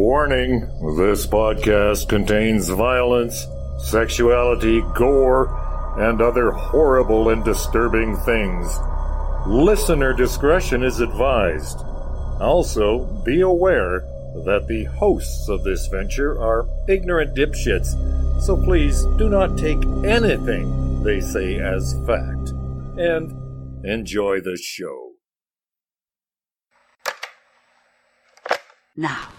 Warning, this podcast contains violence, sexuality, gore, and other horrible and disturbing things. Listener discretion is advised. Also, be aware that the hosts of this venture are ignorant dipshits, so please do not take anything they say as fact. And enjoy the show. Now,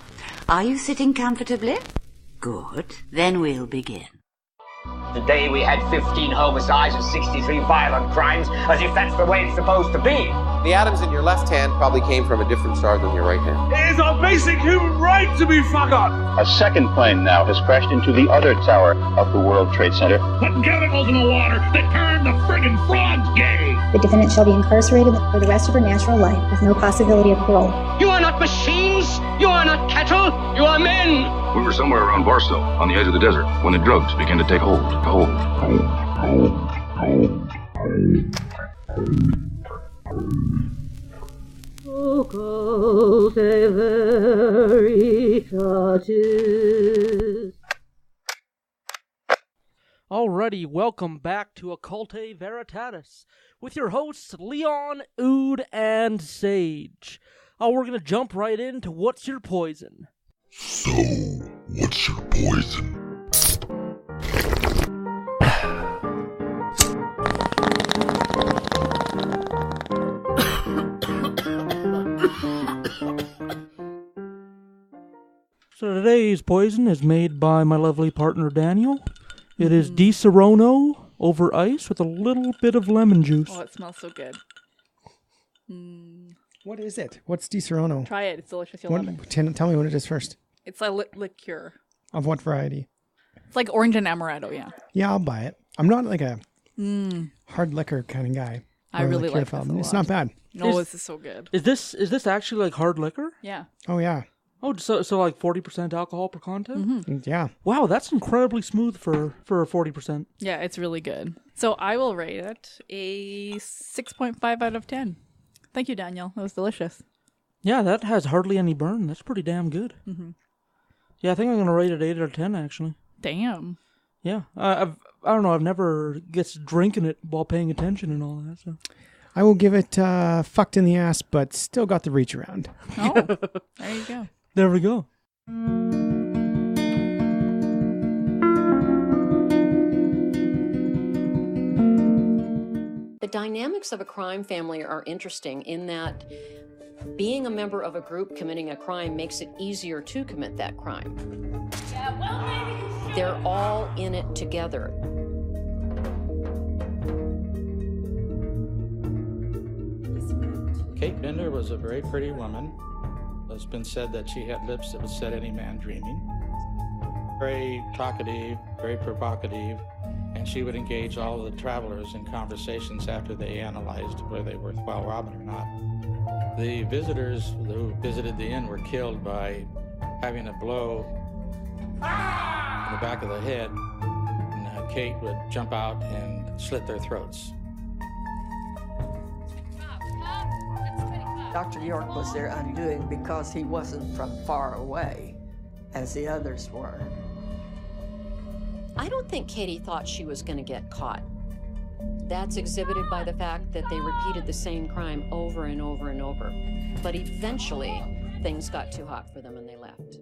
are you sitting comfortably? Good. Then we'll begin. Today we had 15 homicides and 63 violent crimes, as if that's the way it's supposed to be. The atoms in your left hand probably came from a different star than your right hand. It is our basic human right to be fucked up. A second plane now has crashed into the other tower of the World Trade Center. Putting chemicals in the water that turn the friggin' frogs gay. The defendant shall be incarcerated for the rest of her natural life with no possibility of parole. You are not machines. You are not cattle. You are men. We were somewhere around Barstow, on the edge of the desert, when the drugs began to take hold. Occultae Veritatis. Alrighty, welcome back to Occultae Veritatis with your hosts Leon, Ood, and Sage. We're gonna jump right into What's Your Poison? So, what's your poison? So today's poison is made by my lovely partner Daniel. It is Di over ice with a little bit of lemon juice. Oh, it smells so good. What is it? What's Di Serono? Try it. It's delicious. You'll love it. Tell me what it is first. It's a liqueur. Of what variety? It's like orange and amaretto, yeah. Yeah, I'll buy it. I'm not like a hard liquor kind of guy. I really like this a lot. It's not bad. No, this is so good. Is this actually like hard liquor? Yeah. Oh, yeah. Oh, so like 40% alcohol per content? Mm-hmm. Yeah. Wow, that's incredibly smooth for 40%. Yeah, it's really good. So I will rate it a 6.5 out of 10. Thank you, Daniel. That was delicious. Yeah, that has hardly any burn. That's pretty damn good. Mm-hmm. Yeah, I think I'm going to rate it 8 out of 10, actually. Damn. Yeah. I don't know. I've never gets drinking it while paying attention and all that. So I will give it fucked in the ass, but still got the reach around. Oh, there you go. There we go. The dynamics of a crime family are interesting in that being a member of a group committing a crime makes it easier to commit that crime. Yeah, well, maybe they're all in it together. Kate Bender was a very pretty woman. It's been said that she had lips that would set any man dreaming. Very talkative, very provocative, and she would engage all of the travelers in conversations after they analyzed whether they were worthwhile robbing or not. The visitors who visited the inn were killed by having a blow in the back of the head, and Kate would jump out and slit their throats. Dr. York was their undoing because he wasn't from far away, as the others were. I don't think Katie thought she was going to get caught. That's exhibited by the fact that they repeated the same crime over and over and over. But eventually, things got too hot for them and they left.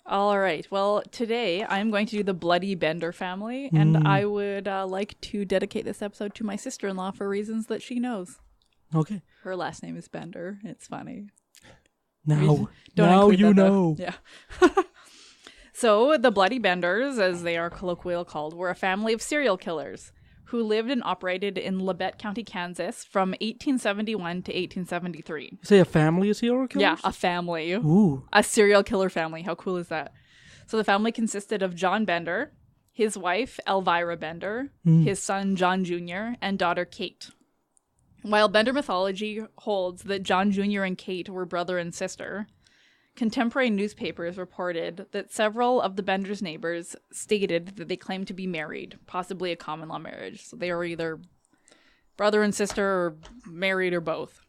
All right. Well, today I'm going to do the Bloody Bender family, and I would like to dedicate this episode to my sister-in-law for reasons that she knows. Okay. Her last name is Bender. It's funny. Now Though. you know. Yeah. So the Bloody Benders, as they are colloquially called, were a family of serial killers who lived and operated in Labette County, Kansas from 1871 to 1873. You say a family of serial killers? Yeah, a family. Ooh. A serial killer family. How cool is that? So the family consisted of John Bender, his wife, Elvira Bender, his son, John Jr., and daughter, Kate. While Bender mythology holds that John Jr. and Kate were brother and sister, contemporary newspapers reported that several of the Benders' neighbors stated that they claimed to be married, possibly a common law marriage. So they were either brother and sister or married or both.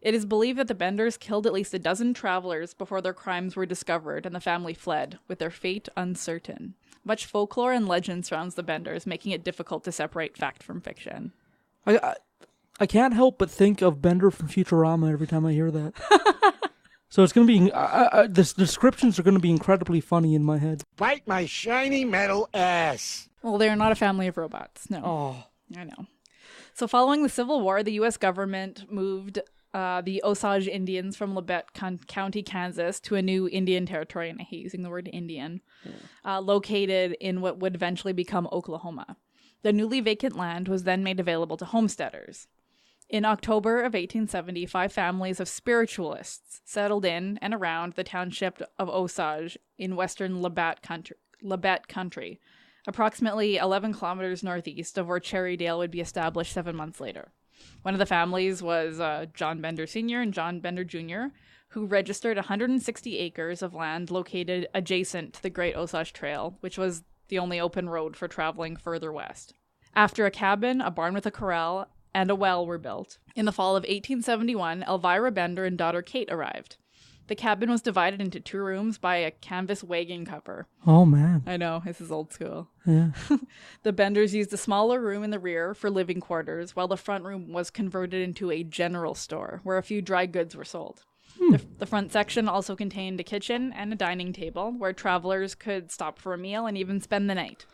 It is believed that the Benders killed at least a dozen travelers before their crimes were discovered and the family fled, with their fate uncertain. Much folklore and legend surrounds the Benders, making it difficult to separate fact from fiction. I can't help but think of Bender from Futurama every time I hear that. So it's going to be... the descriptions are going to be incredibly funny in my head. Bite my shiny metal ass. Well, they're not a family of robots. No. Oh. I know. So following the Civil War, the U.S. government moved the Osage Indians from Labette County, Kansas, to a new Indian territory, and I hate using the word Indian, located in what would eventually become Oklahoma. The newly vacant land was then made available to homesteaders. In October of 1870, 5 families of spiritualists settled in and around the township of Osage in western Labette Country, approximately 11 kilometers northeast of where Cherrydale would be established 7 months later. One of the families was John Bender Sr. and John Bender Jr., who registered 160 acres of land located adjacent to the Great Osage Trail, which was the only open road for traveling further west. After a cabin, a barn with a corral, and a well were built, in the fall of 1871, Elvira Bender and daughter Kate arrived. The cabin was divided into 2 rooms by a canvas wagon cover. Oh, man. I know, this is old school. Yeah. The Benders used a smaller room in the rear for living quarters, while the front room was converted into a general store, where a few dry goods were sold. The front section also contained a kitchen and a dining table, where travelers could stop for a meal and even spend the night.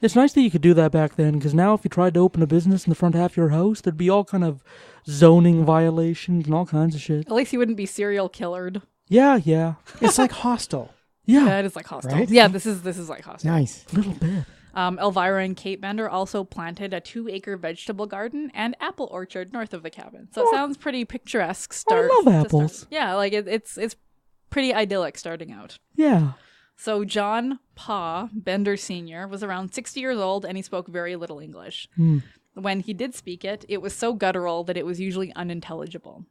It's nice that you could do that back then, because now if you tried to open a business in the front half of your house, there'd be all kind of zoning violations and all kinds of shit. At least you wouldn't be serial killered. Yeah. It's like Hostel. Yeah, it is like Hostel. Right? Yeah, this is like Hostel. Nice. A little bit. Elvira and Kate Bender also planted a 2-acre vegetable garden and apple orchard north of the cabin. So it sounds pretty picturesque. I love apples. Yeah, like it's pretty idyllic starting out. Yeah. So John Pa Bender Sr. was around 60 years old and he spoke very little English. When he did speak it, it was so guttural that it was usually unintelligible.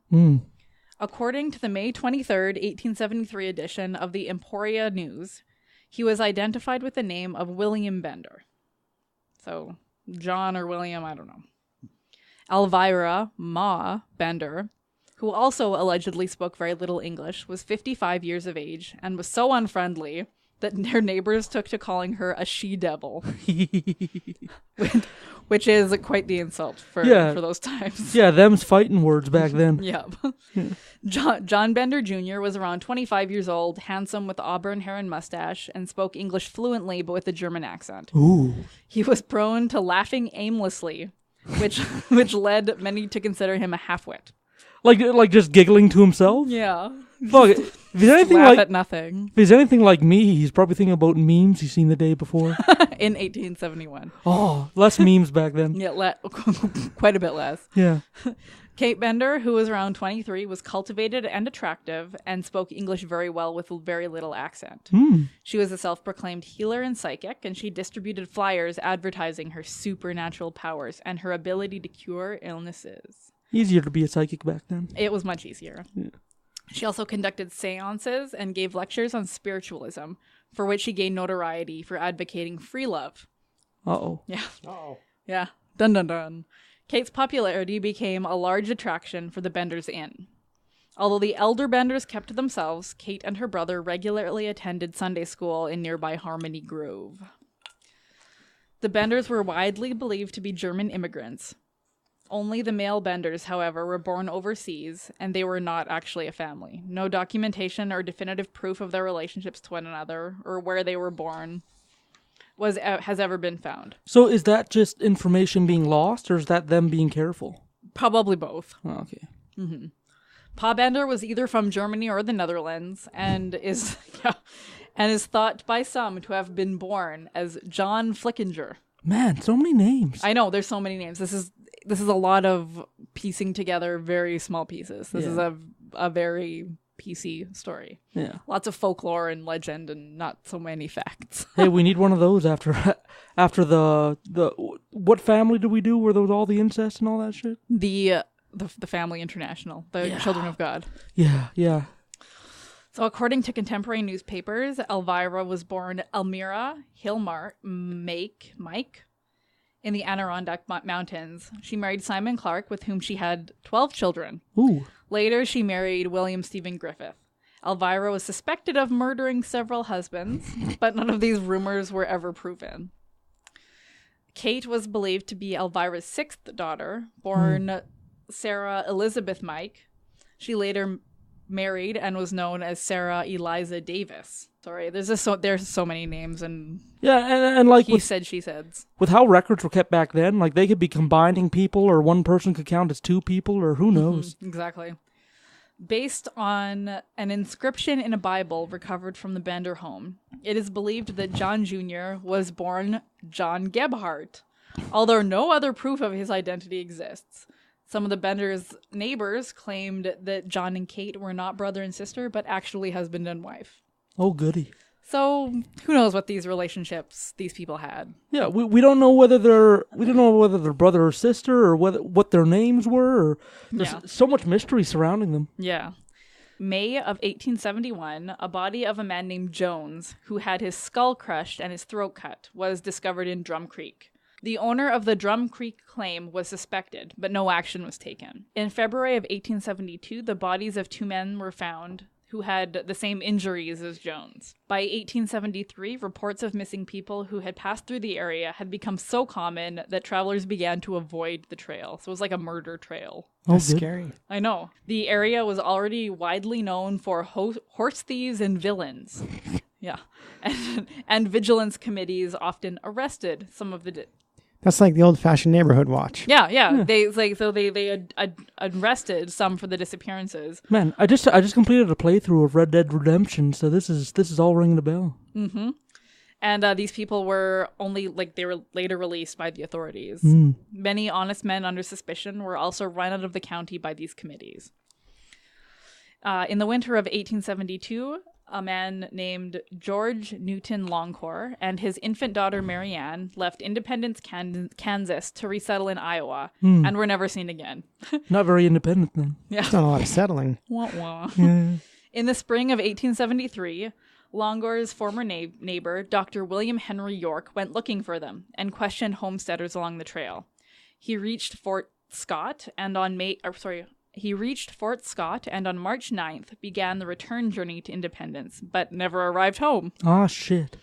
According to the May 23rd, 1873 edition of the Emporia News, he was identified with the name of William Bender. So, John or William, I don't know. Elvira Ma Bender, who also allegedly spoke very little English, was 55 years of age and was so unfriendly that their neighbors took to calling her a she-devil. Which is quite the insult for those times. Yeah, them's fighting words back then. Yep. John Bender Jr. was around 25 years old, handsome with auburn hair and mustache, and spoke English fluently but with a German accent. Ooh. He was prone to laughing aimlessly, which led many to consider him a half-wit. Like just giggling to himself? Yeah. Fuck, if he's anything laugh at nothing. If he's anything like me, he's probably thinking about memes he's seen the day before. In 1871. Oh, less memes back then. Yeah, quite a bit less. Yeah. Kate Bender, who was around 23, was cultivated and attractive and spoke English very well with very little accent. She was a self-proclaimed healer and psychic, and she distributed flyers advertising her supernatural powers and her ability to cure illnesses. Easier to be a psychic back then. It was much easier. Yeah. She also conducted seances and gave lectures on spiritualism, for which she gained notoriety for advocating free love. Uh-oh. Yeah. Uh-oh. Yeah. Dun dun dun. Kate's popularity became a large attraction for the Benders Inn. Although the elder Benders kept to themselves, Kate and her brother regularly attended Sunday school in nearby Harmony Grove. The Benders were widely believed to be German immigrants. Only the male Benders, however, were born overseas, and they were not actually a family. No documentation or definitive proof of their relationships to one another, or where they were born, has ever been found. So is that just information being lost, or is that them being careful? Probably both. Oh, okay. Mm-hmm. Pa Bender was either from Germany or the Netherlands, and is thought by some to have been born as John Flickinger. Man, so many names. I know, there's so many names. This is a lot of piecing together very small pieces. This is a very PC story. Yeah. Lots of folklore and legend and not so many facts. Hey, we need one of those after the what family do we do? Were those all the incest and all that shit? The Family International, the Children of God. Yeah. So according to contemporary newspapers, Elvira was born Elmira Hilmar Mike in the Adirondack Mountains. She married Simon Clark, with whom she had 12 children. Ooh. Later, she married William Stephen Griffith. Elvira was suspected of murdering several husbands, but none of these rumors were ever proven. Kate was believed to be Elvira's sixth daughter, born Sarah Elizabeth Mike. She later married and was known as Sarah Eliza Davis. Sorry, there's so many names, and and like he said, she said. With how records were kept back then, like they could be combining people, or one person could count as two people, or who knows. Exactly. Based on an inscription in a Bible recovered from the Bender home, it is believed that John Jr. was born John Gebhardt, although no other proof of his identity exists. Some of the Bender's neighbors claimed that John and Kate were not brother and sister, but actually husband and wife. Oh, goody. So who knows what these relationships these people had? Yeah, we don't know whether they're brother or sister, or what their names were. Or there's so much mystery surrounding them. Yeah. May of 1871, a body of a man named Jones, who had his skull crushed and his throat cut, was discovered in Drum Creek. The owner of the Drum Creek claim was suspected, but no action was taken. In February of 1872, the bodies of two men were found who had the same injuries as Jones. By 1873, reports of missing people who had passed through the area had become so common that travelers began to avoid the trail. So it was like a murder trail. That's scary. I know. The area was already widely known for horse thieves and villains. Yeah. And vigilance committees often arrested some of the... That's like the old-fashioned neighborhood watch. Yeah. They arrested some for the disappearances. Man, I just completed a playthrough of Red Dead Redemption, so this is all ringing a bell. Mm-hmm. And these people were they were later released by the authorities. Many honest men under suspicion were also run out of the county by these committees. In the winter of 1872, a man named George Newton Longcore and his infant daughter Marianne left Independence, Kansas to resettle in Iowa and were never seen again. Not very independent then. Yeah. It's not a lot of settling. Wah, wah. Yeah. In the spring of 1873, Longcore's former neighbor, Dr. William Henry York, went looking for them and questioned homesteaders along the trail. He reached Fort Scott and on March 9th began the return journey to Independence, but never arrived home. Ah, shit.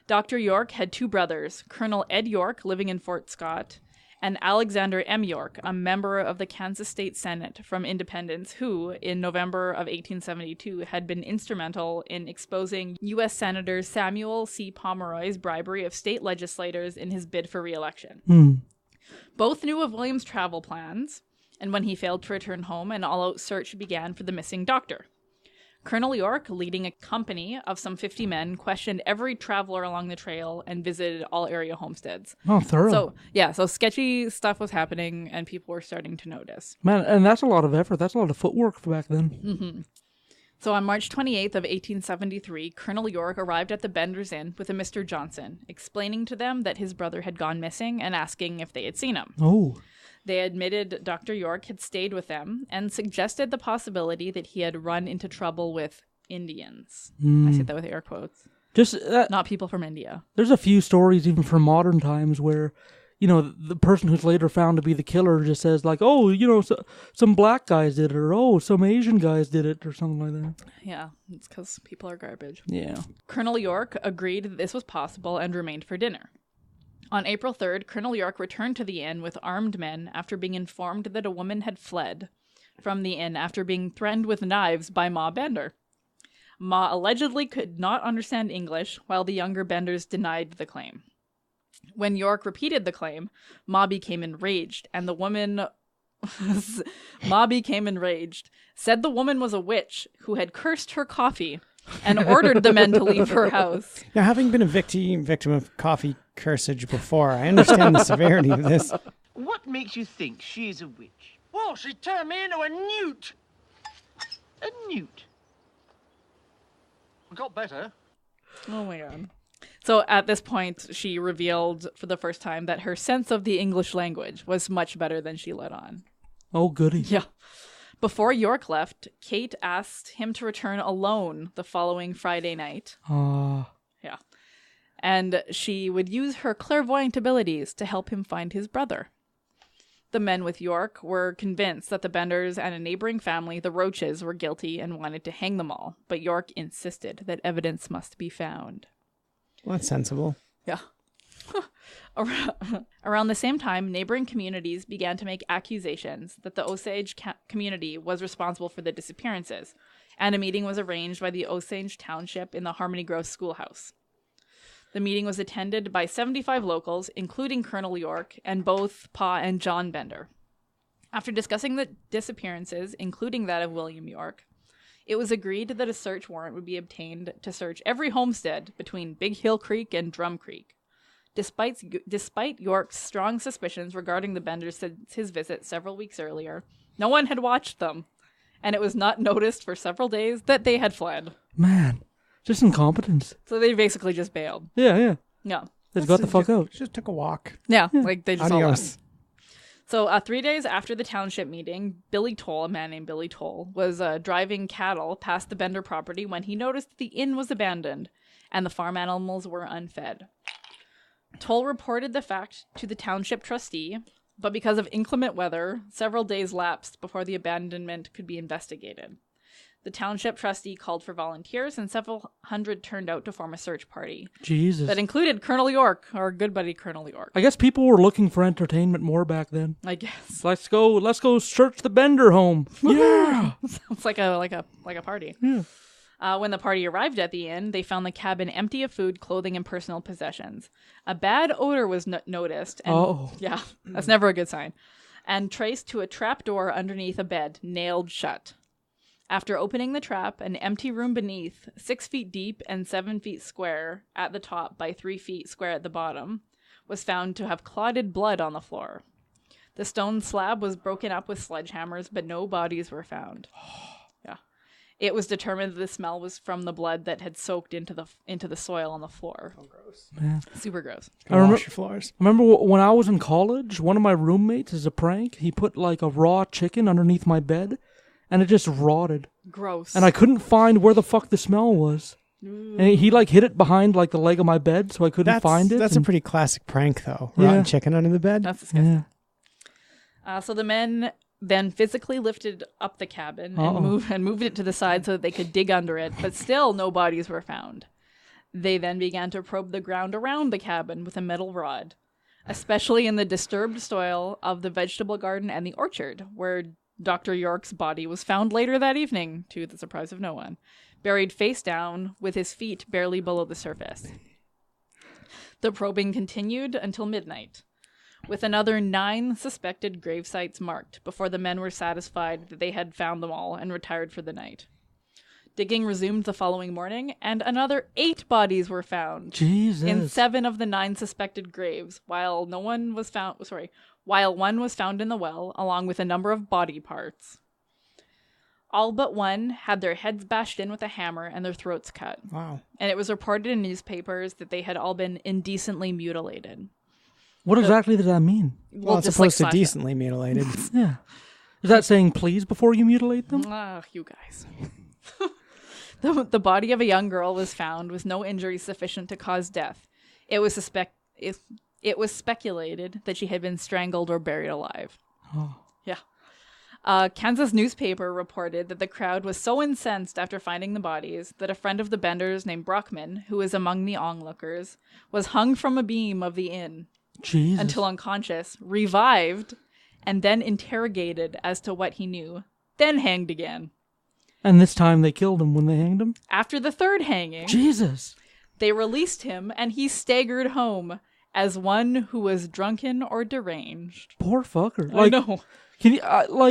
Dr. York had two brothers, Colonel Ed York, living in Fort Scott, and Alexander M. York, a member of the Kansas State Senate from Independence, who, in November of 1872, had been instrumental in exposing U.S. Senator Samuel C. Pomeroy's bribery of state legislators in his bid for re-election. Both knew of William's travel plans, and when he failed to return home, an all-out search began for the missing doctor. Colonel York, leading a company of some 50 men, questioned every traveler along the trail and visited all area homesteads. Oh, thorough. So sketchy stuff was happening, and people were starting to notice. Man, and that's a lot of effort. That's a lot of footwork for back then. Mm-hmm. So on March 28th of 1873, Colonel York arrived at the Bender's Inn with a Mr. Johnson, explaining to them that his brother had gone missing and asking if they had seen him. Oh. They admitted Dr. York had stayed with them and suggested the possibility that he had run into trouble with Indians. I say that with air quotes. Just not people from India. There's a few stories even from modern times where, the person who's later found to be the killer just says like, oh, some black guys did it, or some Asian guys did it, or something like that. Yeah, it's because people are garbage. Yeah. Colonel York agreed that this was possible and remained for dinner. On April 3rd, Colonel York returned to the inn with armed men after being informed that a woman had fled from the inn after being threatened with knives by Ma Bender. Ma allegedly could not understand English, while the younger Benders denied the claim. When York repeated the claim, Ma became enraged, and the woman... said the woman was a witch who had cursed her coffee and ordered the men to leave her house. Now, having been a victim of coffee cursage before, I understand the severity of this. What makes you think she's a witch? Well, she turned me into a newt. A newt? I got better. Oh my god. So at this point, she revealed for the first time that her sense of the English language was much better than she let on. Oh, goody. Yeah. Before York left, Kate asked him to return alone the following Friday night. Yeah. and she would use her clairvoyant abilities to help him find his brother. The men with York were convinced that the Benders and a neighboring family, the Roaches, were guilty and wanted to hang them all, but York insisted that evidence must be found. Well, that's sensible. Yeah. Around the same time, neighboring communities began to make accusations that the Osage community was responsible for the disappearances, and a meeting was arranged by the Osage Township in the Harmony Grove schoolhouse. The meeting was attended by 75 locals, including Colonel York and both Pa and John Bender. After discussing the disappearances, including that of William York, it was agreed that a search warrant would be obtained to search every homestead between Big Hill Creek and Drum Creek. Despite York's strong suspicions regarding the Benders since his visit several weeks earlier, no one had watched them, and it was not noticed for several days that they had fled. Man. Just incompetence. So they basically just bailed. Yeah. Yeah. They got the fuck out. Just took a walk. Yeah, like they just all Adios. left. So 3 days after the township meeting, Billy Toll, a man named Billy Toll, was driving cattle past the Bender property when he noticed that the inn was abandoned and the farm animals were unfed. Toll reported the fact to the township trustee, but because of inclement weather, several days lapsed before the abandonment could be investigated. The township trustee called for volunteers, and several hundred turned out to form a search party. Jesus. That included Colonel York, our good buddy Colonel York. I guess people were looking for entertainment more back then. I guess. Let's go search the Bender home. Yeah. Sounds like a party. Yeah. When the party arrived at the inn, they found the cabin empty of food, clothing, and personal possessions. A bad odor was noticed. And, yeah, that's never a good sign. And traced to a trap door underneath a bed, nailed shut. After opening the trap, an empty room beneath, 6 feet deep and 7 feet square at the top by 3 feet square at the bottom, was found to have clotted blood on the floor. The stone slab was broken up with sledgehammers, but no bodies were found. Yeah. It was determined that the smell was from the blood that had soaked into the soil on the floor. Oh, gross. Man. Super gross. Wash your floors. I remember when I was in college, one of my roommates, as a prank, he put like a raw chicken underneath my bed, and it just rotted. Gross. And I couldn't find where the fuck the smell was. And he like hid it behind like the leg of my bed, so I couldn't find it. That's a pretty classic prank, though. Rotten chicken under the bed. That's disgusting. Yeah. So the men then physically lifted up the cabin and moved it to the side so that they could dig under it, but still no bodies were found. They then began to probe the ground around the cabin with a metal rod, especially in the disturbed soil of the vegetable garden and the orchard, where Dr. York's body was found later that evening, to the surprise of no one, buried face down with his feet barely below the surface. The probing continued until midnight, with another 9 suspected grave sites marked before the men were satisfied that they had found them all and retired for the night. Digging resumed the following morning, and another 8 bodies were found. Jesus. In 7 of the 9 suspected graves, while one was found in the well, along with a number of body parts. All but one had their heads bashed in with a hammer and their throats cut. Wow. And it was reported in newspapers that they had all been indecently mutilated. What exactly does that mean? Well, it's opposed to decently mutilated. Yeah. Is that saying please before you mutilate them? You guys. The body of a young girl was found with no injuries sufficient to cause death. It was speculated that she had been strangled or buried alive. Oh. Yeah. Kansas newspaper reported that the crowd was so incensed after finding the bodies that a friend of the Benders named Brockman, who was among the onlookers, was hung from a beam of the inn until unconscious, revived, and then interrogated as to what he knew, then hanged again. And this time they killed him when they hanged him? After the third hanging, Jesus, they released him, and he staggered home as one who was drunken or deranged. Poor fucker. I know. Can you,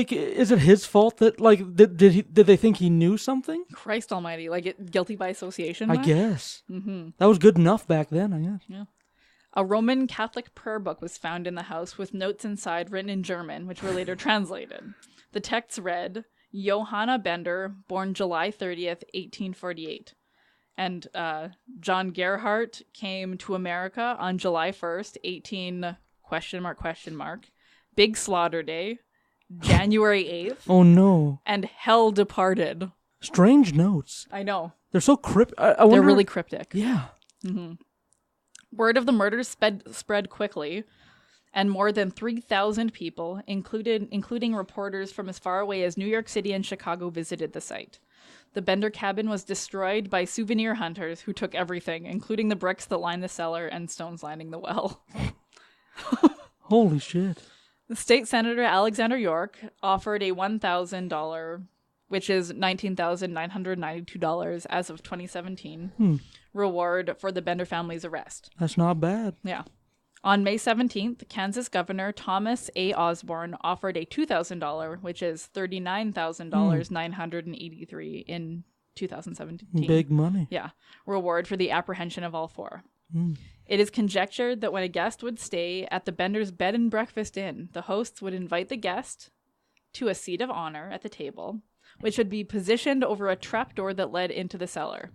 is it his fault that, did they think he knew something? Christ almighty, guilty by association? I guess. Mm-hmm. That was good enough back then, I guess. Yeah. A Roman Catholic prayer book was found in the house with notes inside written in German, which were later translated. The text read, Johanna Bender, born July 30th, 1848. And John Gerhardt came to America on July 1st, Big Slaughter Day, January 8th. Oh no. And Hell departed. Strange notes. I know. They're so cryptic. They're really cryptic. Yeah. Mm-hmm. Word of the murders spread quickly, and more than 3,000 people, including reporters from as far away as New York City and Chicago, visited the site. The Bender cabin was destroyed by souvenir hunters who took everything, including the bricks that lined the cellar and stones lining the well. Holy shit. The state senator Alexander York offered a $1,000, which is $19,992 as of 2017, reward for the Bender family's arrest. That's not bad. Yeah. On May 17th, Kansas Governor Thomas A. Osborne offered a $2,000, which is $39,983 in 2017. Big money. Yeah. Reward for the apprehension of all four. It is conjectured that when a guest would stay at the Bender's bed and breakfast inn, the hosts would invite the guest to a seat of honor at the table, which would be positioned over a trapdoor that led into the cellar.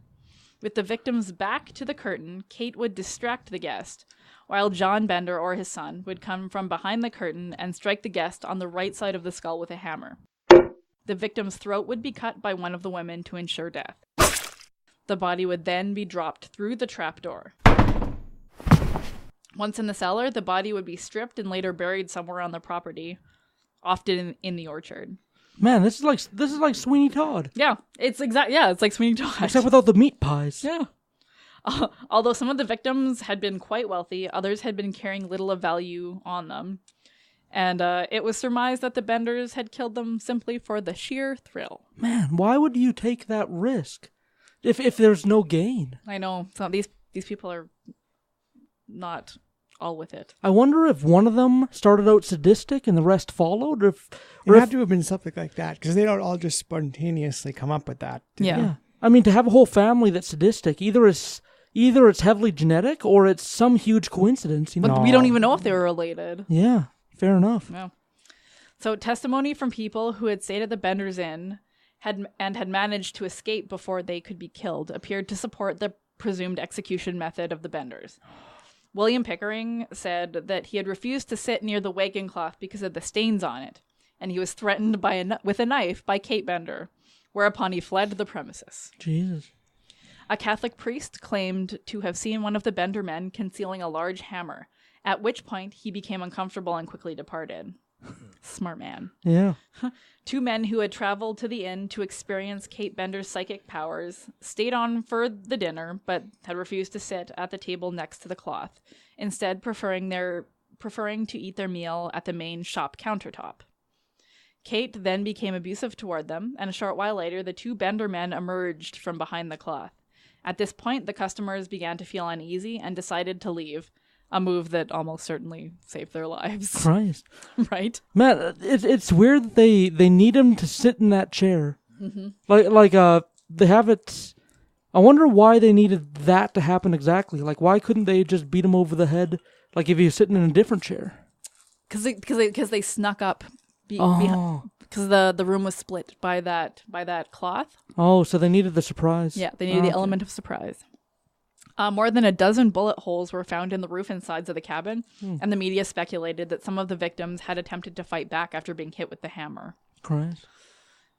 With the victim's back to the curtain, Kate would distract the guest, while John Bender or his son would come from behind the curtain and strike the guest on the right side of the skull with a hammer. The victim's throat would be cut by one of the women to ensure death. The body would then be dropped through the trapdoor. Once in the cellar, the body would be stripped and later buried somewhere on the property, often in the orchard. Man, this is like Sweeney Todd. Yeah, it's like Sweeney Todd. Except without the meat pies. Yeah. Although some of the victims had been quite wealthy, others had been carrying little of value on them. And it was surmised that the Benders had killed them simply for the sheer thrill. Man, why would you take that risk if there's no gain? I know. So these people are not all with it. I wonder if one of them started out sadistic and the rest followed, or if had to have been something like that, because they don't all just spontaneously come up with that. Yeah. I mean, to have a whole family that's sadistic, either it's heavily genetic or it's some huge coincidence. You know? But we don't even know if they were related. Yeah, fair enough. Yeah. So testimony from people who had stayed at the Bender's Inn had managed to escape before they could be killed appeared to support the presumed execution method of the Benders. William Pickering said that he had refused to sit near the wagon cloth because of the stains on it, and he was threatened with a knife by Kate Bender, whereupon he fled the premises. Jesus. A Catholic priest claimed to have seen one of the Bender men concealing a large hammer, at which point he became uncomfortable and quickly departed. Smart man. Yeah. 2 men who had traveled to the inn to experience Kate Bender's psychic powers stayed on for the dinner, but had refused to sit at the table next to the cloth, instead preferring to eat their meal at the main shop countertop. Kate then became abusive toward them, and a short while later, the 2 Bender men emerged from behind the cloth. At this point, the customers began to feel uneasy and decided to leave, a move that almost certainly saved their lives. Christ. Right? Man, it's weird that they need him to sit in that chair. Mm-hmm. Like they have it. I wonder why they needed that to happen exactly. Like, why couldn't they just beat him over the head? Like if he was sitting in a different chair. Because they snuck up. Because the room was split by that cloth. Oh, so they needed the surprise. Yeah, they needed the element of surprise. More than a dozen bullet holes were found in the roof and sides of the cabin, and the media speculated that some of the victims had attempted to fight back after being hit with the hammer. Christ.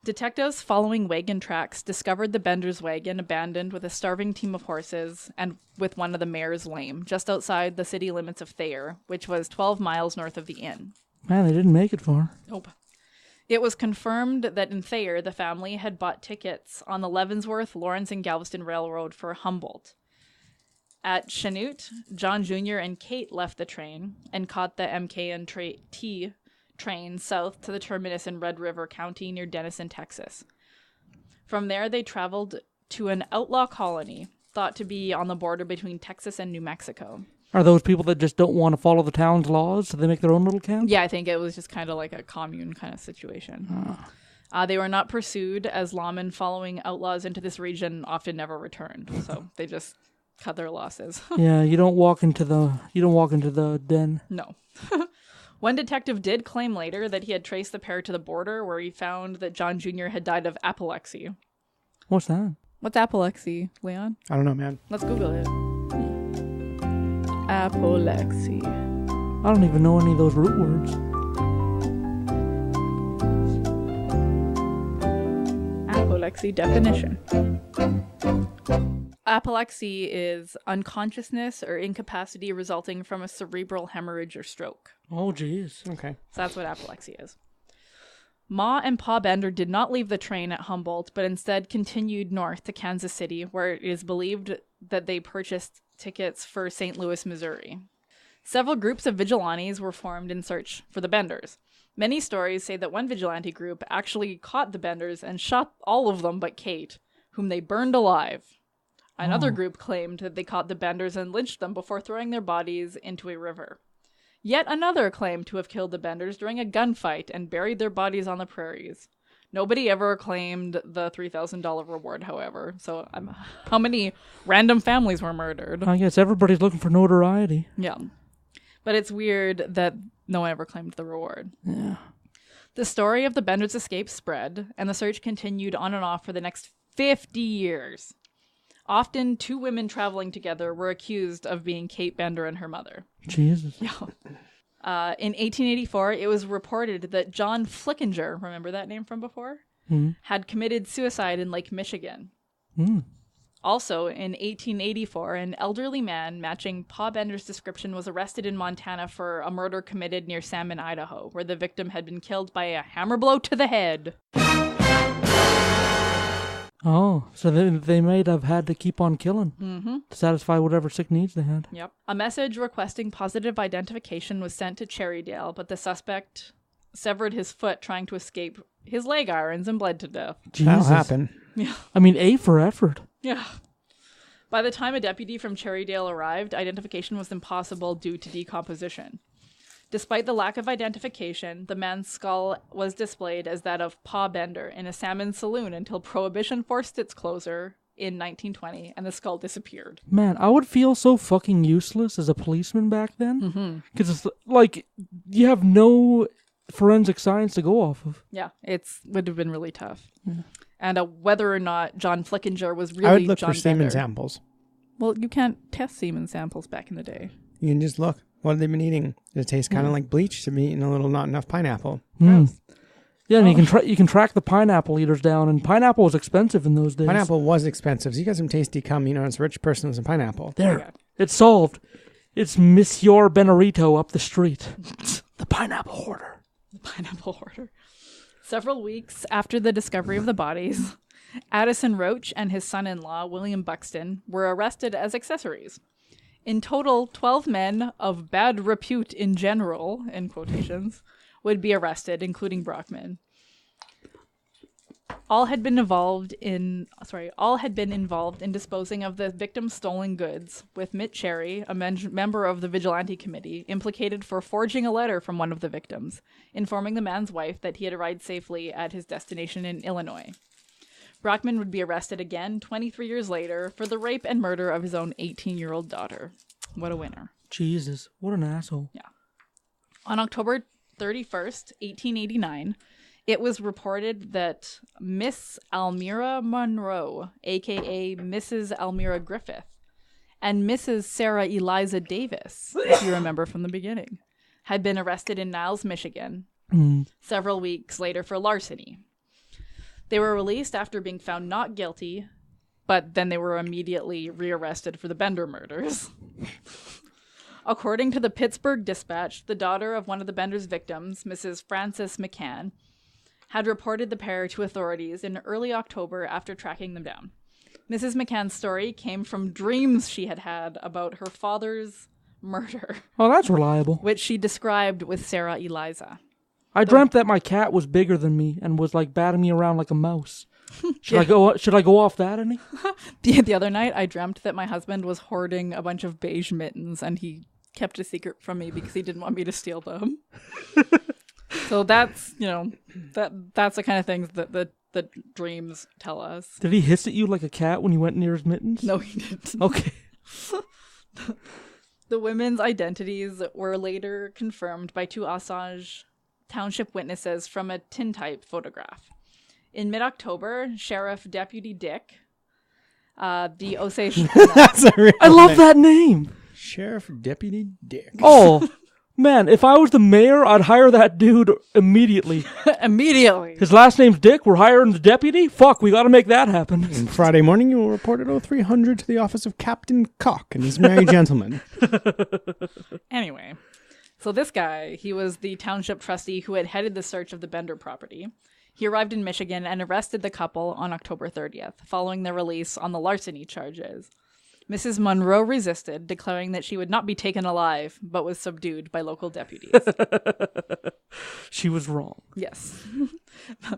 Detectives following wagon tracks discovered the Bender's wagon abandoned with a starving team of horses and with one of the mares lame, just outside the city limits of Thayer, which was 12 miles north of the inn. Man, they didn't make it far. Nope. It was confirmed that in Thayer, the family had bought tickets on the Leavenworth, Lawrence, and Galveston Railroad for Humboldt. At Chanute, John Jr. and Kate left the train and caught the MK&T train south to the terminus in Red River County near Denison, Texas. From there, they traveled to an outlaw colony thought to be on the border between Texas and New Mexico. Are those people that just don't want to follow the town's laws, so they make their own little camp? Yeah, I think it was just kind of like a commune kind of situation. They were not pursued, as lawmen following outlaws into this region often never returned. So they just cut their losses. Yeah, you don't walk into the den. No. One detective did claim later that he had traced the pair to the border, where he found that John Jr. had died of apoplexy. What's that? What's apoplexy, Leon? I don't know, man. Let's Google it. Apoplexy. I don't even know any of those root words. Apoplexy definition. Apoplexy is unconsciousness or incapacity resulting from a cerebral hemorrhage or stroke. Oh, jeez. Okay. So that's what apoplexy is. Ma and Pa Bender did not leave the train at Humboldt, but instead continued north to Kansas City, where it is believed that they purchased tickets for St. Louis, Missouri. Several groups of vigilantes were formed in search for the Benders. Many stories say that one vigilante group actually caught the Benders and shot all of them but Kate, whom they burned alive. Another group claimed that they caught the Benders and lynched them before throwing their bodies into a river. Yet another claimed to have killed the Benders during a gunfight and buried their bodies on the prairies. Nobody ever claimed the $3,000 reward, however. So how many random families were murdered? I guess everybody's looking for notoriety. Yeah. But it's weird that no one ever claimed the reward. Yeah. The story of the Benders' escape spread, and the search continued on and off for the next 50 years. Often, two women traveling together were accused of being Kate Bender and her mother. Jesus. Yeah. In 1884, it was reported that John Flickinger, remember that name from before? Had committed suicide in Lake Michigan. Also, in 1884, an elderly man matching Pa Bender's description was arrested in Montana for a murder committed near Salmon, Idaho, where the victim had been killed by a hammer blow to the head. Oh, so they might have had to keep on killing to satisfy whatever sick needs they had. Yep. A message requesting positive identification was sent to Cherrydale, but the suspect severed his foot trying to escape his leg irons and bled to death. That'll happen. Yeah. I mean, A for effort. Yeah. By the time a deputy from Cherrydale arrived, identification was impossible due to decomposition. Despite the lack of identification, the man's skull was displayed as that of Pa Bender in a salmon saloon until Prohibition forced its closure in 1920, and the skull disappeared. Man, I would feel so fucking useless as a policeman back then. Because it's like, you have no forensic science to go off of. Yeah, would have been really tough. Yeah. And whether or not John Flickinger was really I would look John for semen Bender. samples. Well, you can't test semen samples back in the day. You can just look. What have they been eating? Does it taste kind of like bleach to me and a little not enough pineapple? Yeah, and you can track the pineapple eaters down, and pineapple was expensive in those days. Pineapple was expensive. So you got some tasty cum, as a rich person with some pineapple. There. It's solved. It's Monsieur Benarito up the street. The pineapple hoarder. The pineapple hoarder. Several weeks after the discovery of the bodies, Addison Roach and his son-in-law, William Buxton, were arrested as accessories. In total, 12 men of bad repute in general, in quotations, would be arrested, including Brockman. All had been involved in disposing of the victim's stolen goods, with Mitt Cherry, a member of the vigilante committee, implicated for forging a letter from one of the victims, informing the man's wife that he had arrived safely at his destination in Illinois. Brockman would be arrested again 23 years later for the rape and murder of his own 18-year-old daughter. What a winner. Jesus, what an asshole. Yeah. On October 31st, 1889, it was reported that Miss Almira Monroe, a.k.a. Mrs. Almira Griffith, and Mrs. Sarah Eliza Davis, if you remember from the beginning, had been arrested in Niles, Michigan, several weeks later for larceny. They were released after being found not guilty, but then they were immediately rearrested for the Bender murders. According to the Pittsburgh Dispatch, the daughter of one of the Bender's victims, Mrs. Frances McCann, had reported the pair to authorities in early October after tracking them down. Mrs. McCann's story came from dreams she had had about her father's murder. Oh, that's reliable. Which she described with Sarah Eliza. I dreamt that my cat was bigger than me and was like batting me around like a mouse. Should I go off that, Annie? The other night, I dreamt that my husband was hoarding a bunch of beige mittens, and he kept a secret from me because he didn't want me to steal them. So that's that's the kind of things that the dreams tell us. Did he hiss at you like a cat when you went near his mittens? No, he didn't. Okay. The women's identities were later confirmed by two Osage Township witnesses from a tintype photograph. In mid-October, Sheriff Deputy Dick, the Osage... That's a real I love name. that name! Sheriff Deputy Dick. Oh, Man, if I was the mayor, I'd hire that dude immediately. Immediately. His last name's Dick. We're hiring the deputy? Fuck, we got to make that happen. And Friday morning, you will report at 0300 to the office of Captain Cock and his merry gentleman. Anyway, so this guy, he was the township trustee who had headed the search of the Bender property. He arrived in Michigan and arrested the couple on October 30th, following their release on the larceny charges. Mrs. Monroe resisted, declaring that she would not be taken alive, but was subdued by local deputies. She was wrong. Yes.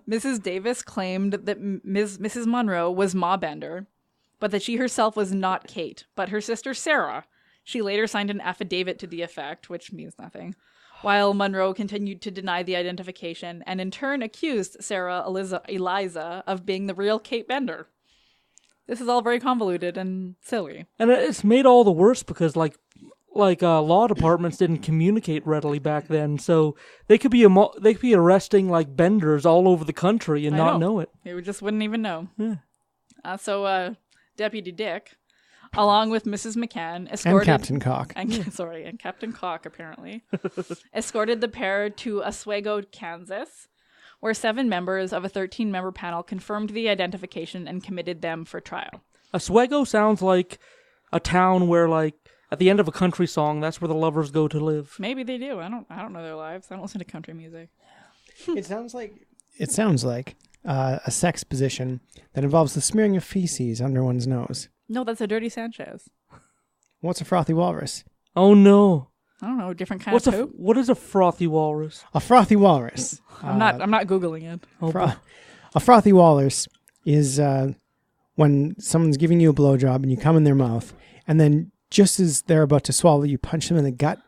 Mrs. Davis claimed that Mrs. Monroe was Ma Bender, but that she herself was not Kate, but her sister Sarah. She later signed an affidavit to the effect, which means nothing, while Monroe continued to deny the identification and in turn accused Sarah Eliza of being the real Kate Bender. This is all very convoluted and silly. And it's made all the worse because, law departments didn't communicate readily back then, so they could be arresting like Benders all over the country and not know it. They just wouldn't even know. Yeah. So Deputy Dick, along with Mrs. McCann, escorted... And Captain Cock. And Captain Cock, apparently, escorted the pair to Oswego, Kansas, where 7 members of a 13-member panel confirmed the identification and committed them for trial. Oswego sounds like a town where, at the end of a country song, that's where the lovers go to live. Maybe they do. I don't know their lives. I don't listen to country music. It sounds like a sex position that involves the smearing of feces under one's nose. No, that's a Dirty Sanchez. What's a frothy walrus? Oh no. I don't know, different kind of poop. What is a frothy walrus? A frothy walrus. I'm not Googling it. A frothy walrus is when someone's giving you a blowjob and you come in their mouth, and then just as they're about to swallow, you punch them in the gut,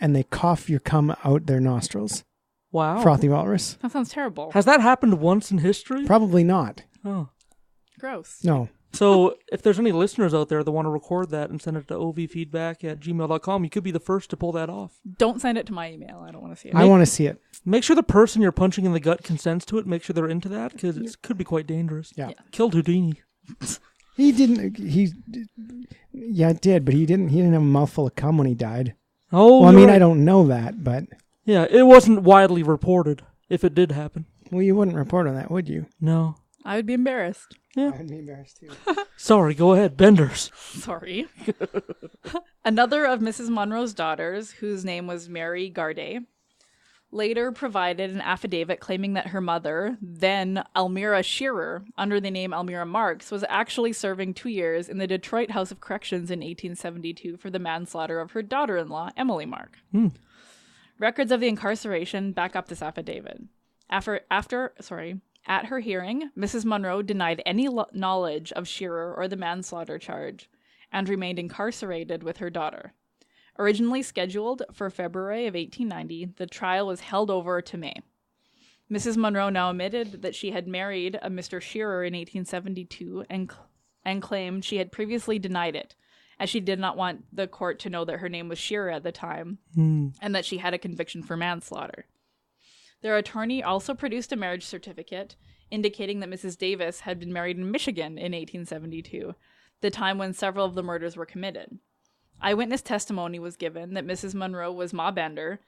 and they cough your cum out their nostrils. Wow. Frothy walrus. That sounds terrible. Has that happened once in history? Probably not. Oh. Gross. No. So if there's any listeners out there that want to record that and send it to ovfeedback@gmail.com, you could be the first to pull that off. Don't send it to my email. I don't want to see it. I want to see it. Make sure the person you're punching in the gut consents to it. Make sure they're into that, because it could be quite dangerous. Yeah. Killed Houdini. He didn't. Yeah, it did, but he didn't have a mouthful of cum when he died. Oh, well, I mean, right. I don't know that, but yeah, it wasn't widely reported. If it did happen, well, you wouldn't report on that, would you? No. I would be embarrassed. Yeah. I'd be embarrassed too. Sorry, go ahead, Benders. Sorry. Another of Mrs. Monroe's daughters, whose name was Mary Garday, later provided an affidavit claiming that her mother, then Elvira Sheeler, under the name Elvira Marks, was actually serving 2 years in the Detroit House of Corrections in 1872 for the manslaughter of her daughter-in-law, Emily Mark. Records of the incarceration back up this affidavit. At her hearing, Mrs. Monroe denied any knowledge of Sheeler or the manslaughter charge and remained incarcerated with her daughter. Originally scheduled for February of 1890, the trial was held over to May. Mrs. Monroe now admitted that she had married a Mr. Sheeler in 1872 and claimed she had previously denied it, as she did not want the court to know that her name was Sheeler at the time and that she had a conviction for manslaughter. Their attorney also produced a marriage certificate indicating that Mrs. Davis had been married in Michigan in 1872, the time when several of the murders were committed. Eyewitness testimony was given that Mrs. Monroe was Ma Bender,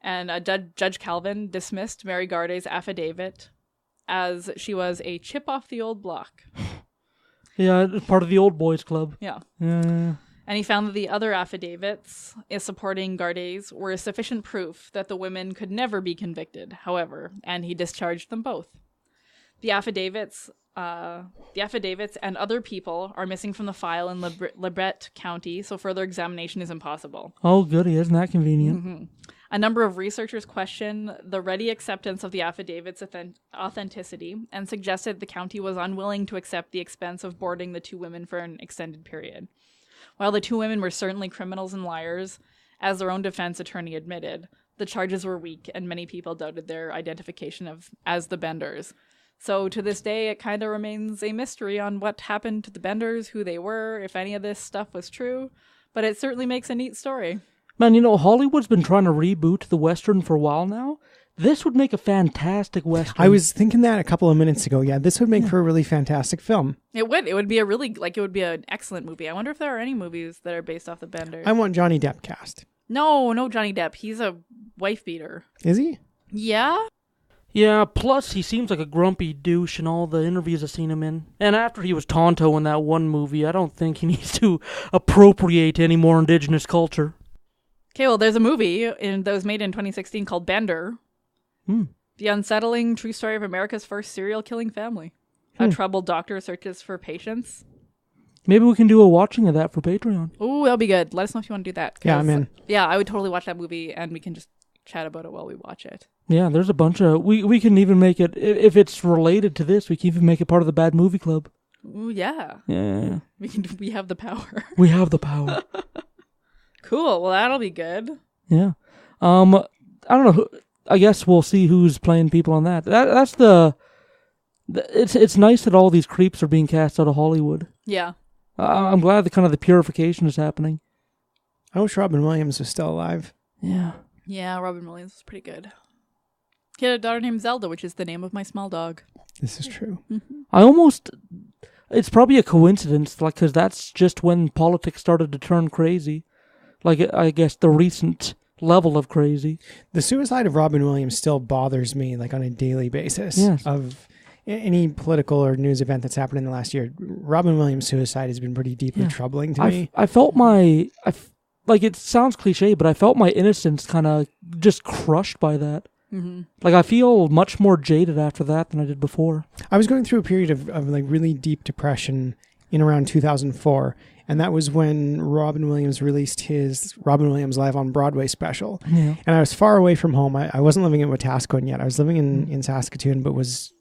and Judge Calvin dismissed Mary Garday's affidavit as she was a chip off the old block. Yeah, part of the old boys club. Yeah. Yeah. And he found that the other affidavits supporting Garday's were sufficient proof that the women could never be convicted, however, and he discharged them both. The affidavits and other people are missing from the file in Labette County, so further examination is impossible. Oh, goody. Isn't that convenient? Mm-hmm. A number of researchers question the ready acceptance of the affidavit's authenticity and suggested the county was unwilling to accept the expense of boarding the 2 women for an extended period. While the 2 women were certainly criminals and liars, as their own defense attorney admitted, the charges were weak and many people doubted their identification as the Benders. So to this day, it kind of remains a mystery on what happened to the Benders, who they were, if any of this stuff was true, but it certainly makes a neat story. Man, Hollywood's been trying to reboot the Western for a while now. This would make a fantastic Western. I was thinking that a couple of minutes ago. Yeah, this would make for a really fantastic film. It would. It would be an excellent movie. I wonder if there are any movies that are based off the Benders. I want Johnny Depp cast. No, Johnny Depp. He's a wife beater. Is he? Yeah? Yeah, plus he seems like a grumpy douche in all the interviews I've seen him in. And after he was Tonto in that one movie, I don't think he needs to appropriate any more indigenous culture. Okay, well, there's a movie that was made in 2016 called Bender. The unsettling true story of America's first serial killing family. A troubled doctor searches for patients. Maybe we can do a watching of that for Patreon. Ooh, that'll be good. Let us know if you want to do that. Yeah, I'm in. Yeah, I would totally watch that movie, and we can just chat about it while we watch it. Yeah, there's a bunch of... We can even make it... If it's related to this, we can even make it part of the Bad Movie Club. Ooh, yeah. Yeah. We have the power. We have the power. Cool. Well, that'll be good. Yeah. I don't know. I guess we'll see who's playing people on that. That's the... It's nice that all these creeps are being cast out of Hollywood. Yeah. I'm glad that kind of the purification is happening. I wish Robin Williams was still alive. Yeah. Yeah, Robin Williams was pretty good. He had a daughter named Zelda, which is the name of my small dog. This is true. It's probably a coincidence, like, because that's just when politics started to turn crazy. Like, I guess the recent level of crazy. The suicide of Robin Williams still bothers me, like, on a daily basis. Yes. Of any political or news event that's happened in the last year. Robin Williams' suicide has been pretty deeply troubling to me. I felt like, it sounds cliche, but I felt my innocence kind of just crushed by that. Mm-hmm. Like, I feel much more jaded after that than I did before. I was going through a period of like really deep depression in around 2004, and that was when Robin Williams released his Robin Williams Live on Broadway special. Yeah. And I was far away from home. I wasn't living in Wetaskiwin yet. I was living in Saskatoon, but was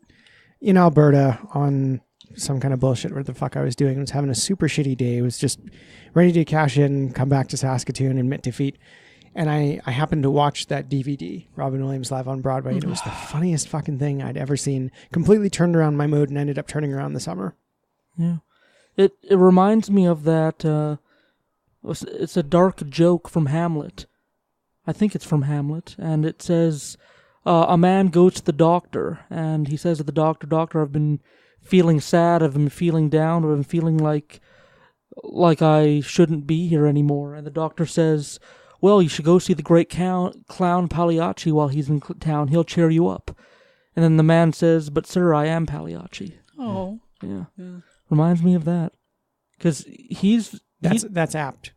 in Alberta on some kind of bullshit where the fuck I was doing. I was having a super shitty day. I was just ready to cash in, come back to Saskatoon, admit defeat. And I happened to watch that DVD, Robin Williams Live on Broadway, and it was the funniest fucking thing I'd ever seen. Completely turned around my mood and ended up turning around the summer. Yeah. It reminds me of that, it's a dark joke from Hamlet. I think it's from Hamlet. And it says, a man goes to the doctor, and he says to the doctor, I've been feeling sad, I've been feeling down, I've been feeling like I shouldn't be here anymore. And the doctor says, well, you should go see the great clown Pagliacci while he's in town. He'll cheer you up. And then the man says, but sir, I am Pagliacci. Oh. Yeah. Reminds me of that. Because That's apt.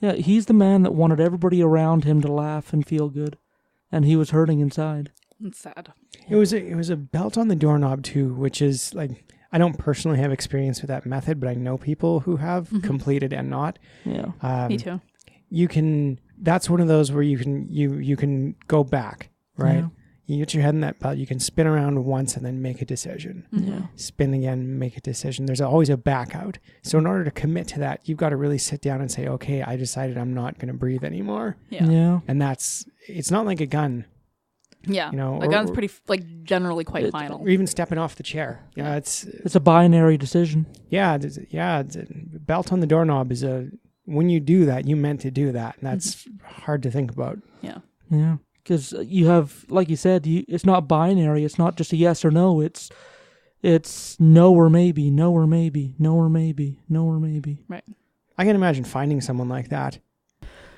Yeah, he's the man that wanted everybody around him to laugh and feel good. And he was hurting inside. It's sad. It was a belt on the doorknob too, which is like, I don't personally have experience with that method, but I know people who have completed and not. Yeah. Me too. That's one of those where you can go back, right? Yeah. You get your head in that belt, you can spin around once and then make a decision. Yeah. Spin again, make a decision. There's always a back out. So in order to commit to that, you've got to really sit down and say, okay, I decided I'm not going to breathe anymore. Yeah. And it's not like a gun. Yeah. You know, a gun's pretty, generally quite final. Or even stepping off the chair. Yeah, it's a binary decision. Yeah. Belt on the doorknob is when you do that, you meant to do that. And that's hard to think about. Yeah. Yeah. Because you have, like you said, it's not binary. It's not just a yes or no. It's no or maybe, no or maybe, no or maybe, no or maybe. Right. I can imagine finding someone like that.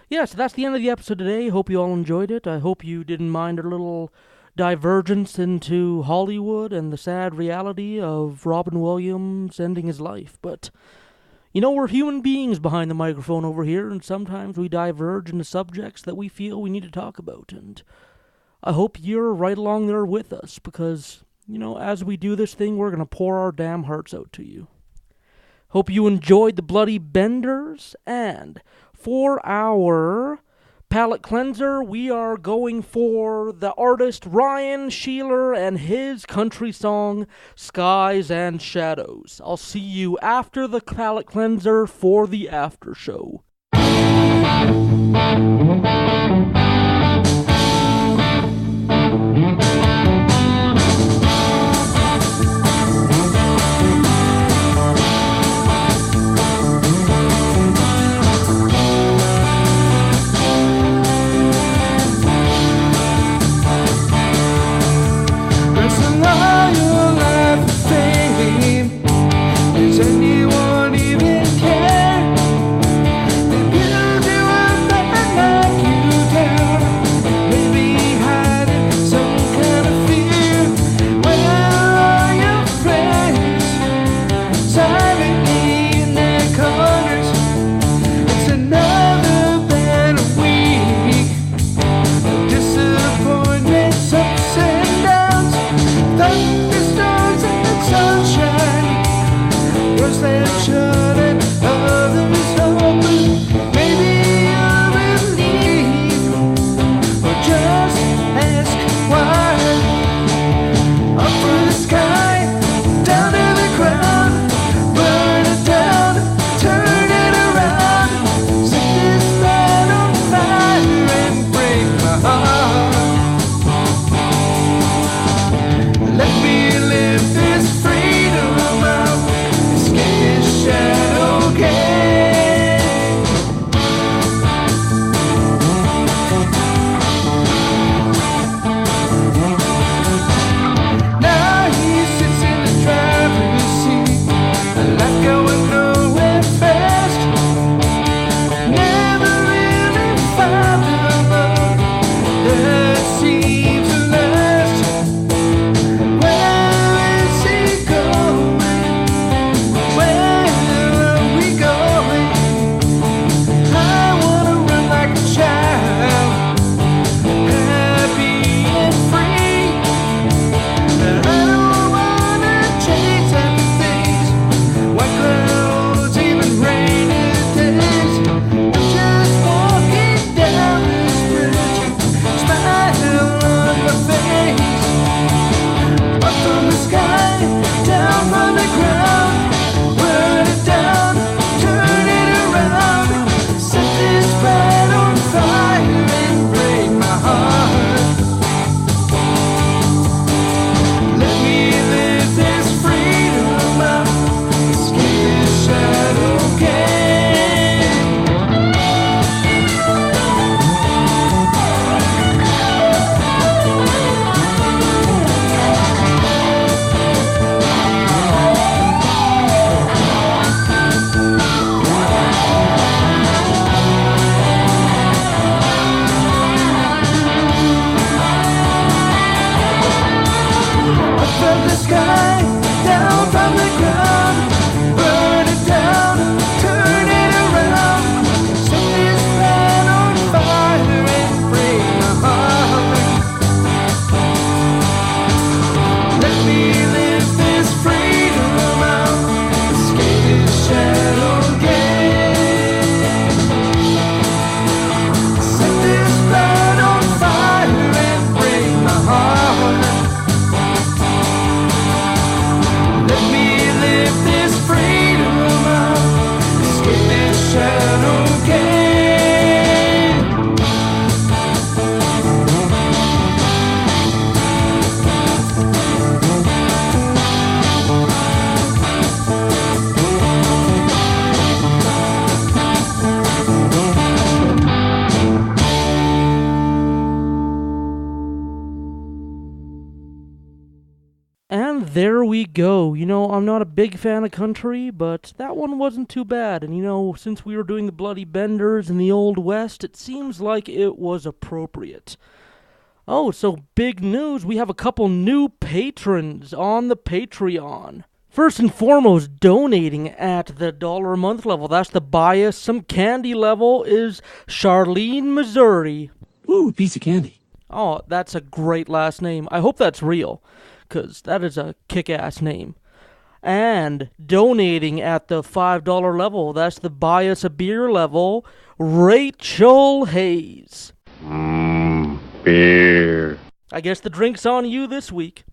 Yeah, so that's the end of the episode today. Hope you all enjoyed it. I hope you didn't mind a little divergence into Hollywood and the sad reality of Robin Williams ending his life. But, we're human beings behind the microphone over here, and sometimes we diverge into subjects that we feel we need to talk about. And I hope you're right along there with us, because, as we do this thing, we're going to pour our damn hearts out to you. Hope you enjoyed the Bloody Benders, and for our palate cleanser, we are going for the artist Ryan Sheeler and his country song, Skies and Shadows. I'll see you after the palate cleanser for the after show. Does anyone even care? They build you a man like you. slam shut and others open. Maybe you'll believe, or just ask why. Up through the sky, down to the ground, burn it down, turn it around, set this land on fire and break my heart. Let me live this freedom out, escape this shadow game. Now he sits in the driver's seat, a life going nowhere fast. Never really found the love that seems to last. Where is he going? Where are we going? I wanna run like a child, happy and free. And I don't wanna chase after things, white clouds, even rainy days. I'm just walking down this bridge, smile on my face. Up from the sky, down from the ground, burn it down, turn it around, set this planet on fire and break my heart. Let me live this freedom out, escape this shadow game. Up from the sky, down from the ground, burn it down, turn it around, set this land on fire and break my heart. Let me live this freedom out, escape this shadow game. Set this land on fire and break my heart. Let me live this freedom out, escape this shadow game. And there we go. You know, I'm not a big fan of country, but that one wasn't too bad. And you know, since we were doing the Bloody Benders in the Old West, it seems like it was appropriate. Oh, so big news. We have a couple new patrons on the Patreon. First and foremost, donating at the $1 a month level. That's the buy us some candy level is Charlene, Missouri. Ooh, a piece of candy. Oh, that's a great last name. I hope that's real, because that is a kick-ass name. And donating at the $5 level, that's the buy us a beer level, Rachel Hayes. Beer. I guess the drink's on you this week.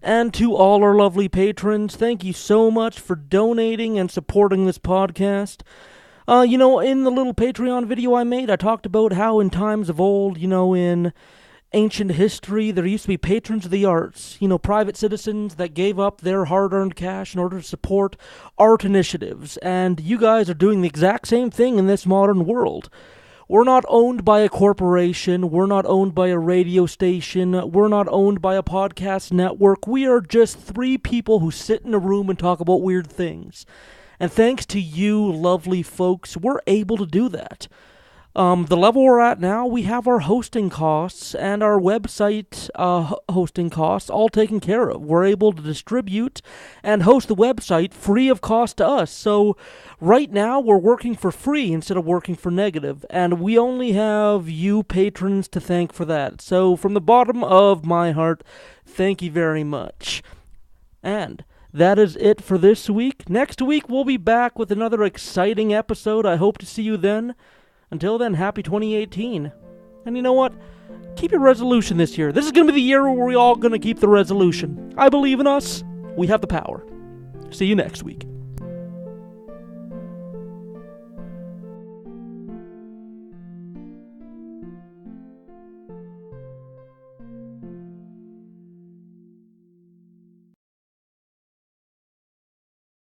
And to all our lovely patrons, thank you so much for donating and supporting this podcast. You know, in the little Patreon video I made, I talked about how in times of old, you know, in ancient history, there used to be patrons of the arts, you know, private citizens that gave up their hard-earned cash in order to support art initiatives. And you guys are doing the exact same thing in this modern world. We're not owned by a corporation. We're not owned by a radio station. We're not owned by a podcast network. We are just three people who sit in a room and talk about weird things. And thanks to you lovely folks, we're able to do that. The level we're at now, we have our hosting costs and our website hosting costs all taken care of. We're able to distribute and host the website free of cost to us. So right now, we're working for free instead of working for negative. And we only have you patrons to thank for that. So from the bottom of my heart, thank you very much. And that is it for this week. Next week, we'll be back with another exciting episode. I hope to see you then. Until then, happy 2018. And you know what? Keep your resolution this year. This is going to be the year where we're all going to keep the resolution. I believe in us. We have the power. See you next week.